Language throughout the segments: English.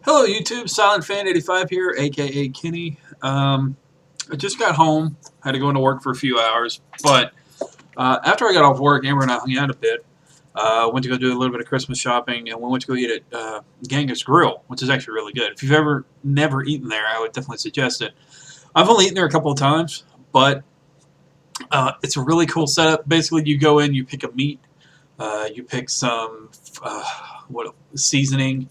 Hello YouTube, SilentFan85 here, aka Kenny. I just got home, had to go into work for a few hours, but after I got off work, Amber and I hung out a bit. Went to go do a little bit of Christmas shopping, and we went to go eat at Genghis Grill, which is actually really good. If you've ever never eaten there, I would definitely suggest it. I've only eaten there a couple of times, but it's a really cool setup. Basically, you go in, you pick a meat, you pick some what seasoning.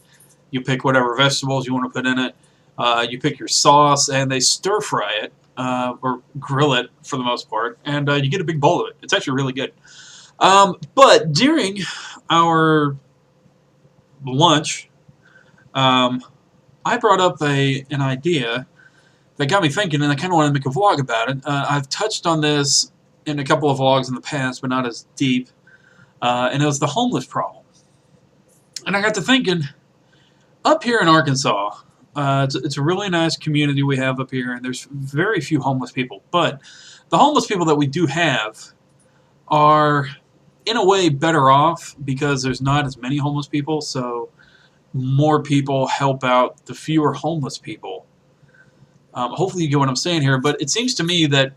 You pick whatever vegetables you want to put in it. You pick your sauce, and they stir fry it or grill it for the most part, and you get a big bowl of it. It's actually really good. But during our lunch, um, I brought up an idea that got me thinking, and I kind of wanted to make a vlog about it. I've touched on this in a couple of vlogs in the past, but not as deep, and it was the homeless problem. And I got to thinking, up here in Arkansas, it's a really nice community we have up here, and there's very few homeless people. But the homeless people that we do have are, in a way, better off because there's not as many homeless people, so more people help out the fewer homeless people. Hopefully you get what I'm saying here, but it seems to me that,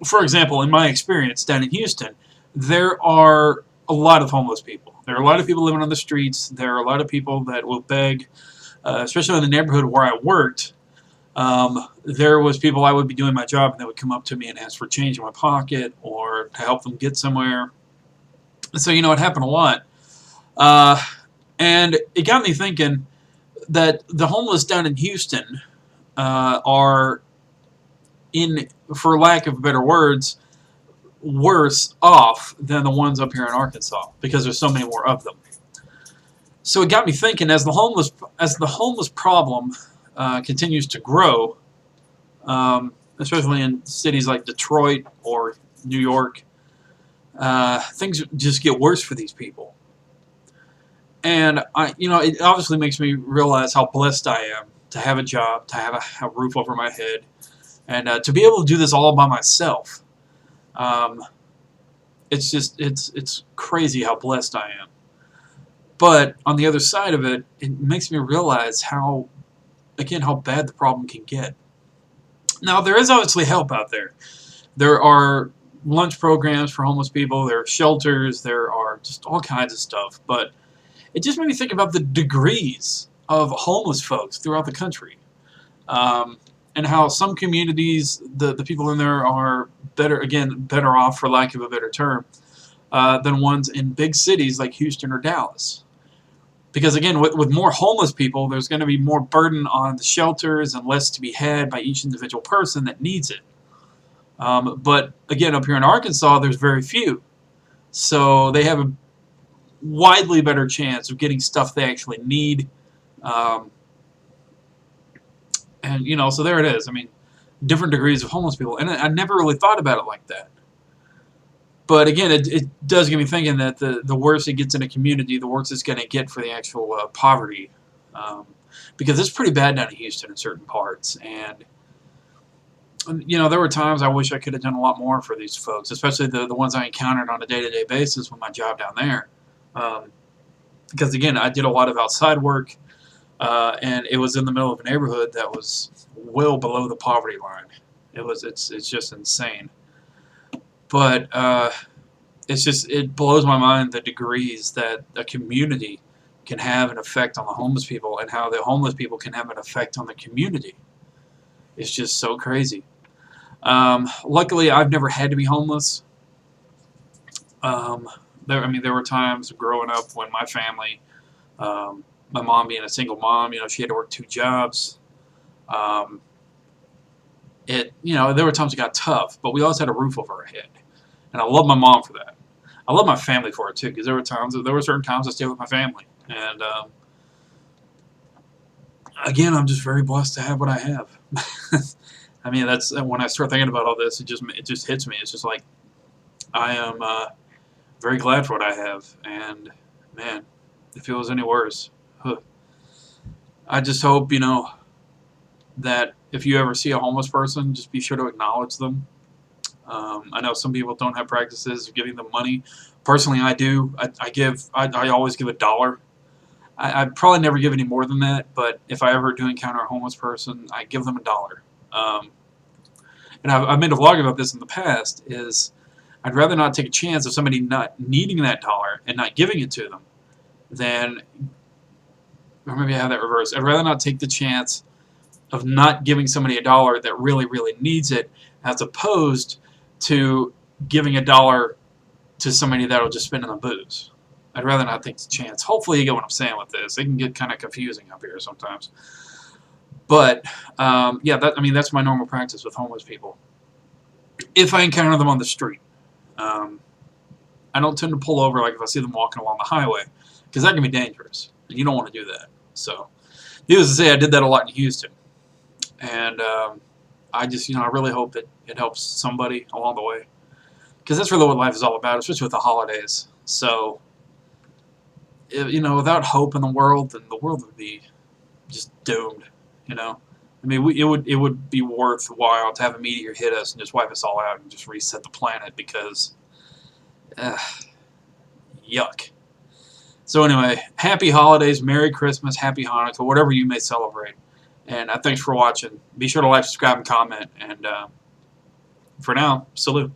for example, in my experience down in Houston, there are a lot of homeless people. There are a lot of people living on the streets. There are a lot of people that will beg, especially in the neighborhood where I worked. There was people I would be doing my job and they would come up to me and ask for change in my pocket or to help them get somewhere. So, it happened a lot. And it got me thinking that the homeless down in Houston are, for lack of better words, worse off than the ones up here in Arkansas because there's so many more of them. So it got me thinking, as the homeless problem continues to grow, especially in cities like Detroit or New York, things just get worse for these people. And it obviously makes me realize how blessed I am to have a job, to have a roof over my head, and to be able to do this all by myself. It's crazy how blessed I am. But on the other side of it, it makes me realize how bad the problem can get. Now, there is obviously help out there. There are lunch programs for homeless people. There are shelters. There are just all kinds of stuff. But it just made me think about the degrees of homeless folks throughout the country. And how some communities, the people in there are better off, for lack of a better term, than ones in big cities like Houston or Dallas. Because again, with more homeless people, there's going to be more burden on the shelters and less to be had by each individual person that needs it. But again, up here in Arkansas, there's very few. So they have a widely better chance of getting stuff they actually need. And so there it is. I mean, different degrees of homeless people. And I never really thought about it like that. But again, it does get me thinking that the worse it gets in a community, the worse it's going to get for the actual poverty. Because it's pretty bad down in Houston in certain parts. And, there were times I wish I could have done a lot more for these folks, especially the ones I encountered on a day-to-day basis with my job down there. Because, again, I did a lot of outside work, and it was in the middle of a neighborhood that was well below the poverty line. It's just insane. But it blows my mind the degrees that a community can have an effect on the homeless people and how the homeless people can have an effect on the community. It's just so crazy. Luckily, I've never had to be homeless. There were times growing up when my family, my mom being a single mom, she had to work 2 jobs. There were times it got tough, but we always had a roof over our head. And I love my mom for that. I love my family for it too, because there were certain times I stayed with my family. And again, I'm just very blessed to have what I have. I mean, that's when I start thinking about all this, it just hits me. It's just like I am very glad for what I have, and man, if it was any worse, I just hope that if you ever see a homeless person, just be sure to acknowledge them. I know some people don't have practices of giving them money. Personally, I do. I always give $1. I'd probably never give any more than that, but if I ever do encounter a homeless person, I give them $1. Um, and I've made a vlog about this in the past, is I'd rather not take a chance of somebody not needing that dollar and not giving it to them than, or maybe I have that reversed. I'd rather not take the chance of not giving somebody $1 that really, really needs it, as opposed to giving $1 to somebody that'll just spend it on booze. I'd rather not take the chance. Hopefully you get what I'm saying with this. It can get kind of confusing up here sometimes. But, yeah, that's my normal practice with homeless people. If I encounter them on the street. I don't tend to pull over like if I see them walking along the highway, because that can be dangerous, and you don't want to do that. So, needless to say, I did that a lot in Houston. And I just, I really hope that it helps somebody along the way. Because that's really what life is all about, especially with the holidays. So, without hope in the world, then the world would be just doomed. I mean, it would be worthwhile to have a meteor hit us and just wipe us all out and just reset the planet, because, yuck. So anyway, happy holidays, Merry Christmas, Happy Hanukkah, whatever you may celebrate. And thanks for watching. Be sure to like, subscribe, and comment. And for now, salute.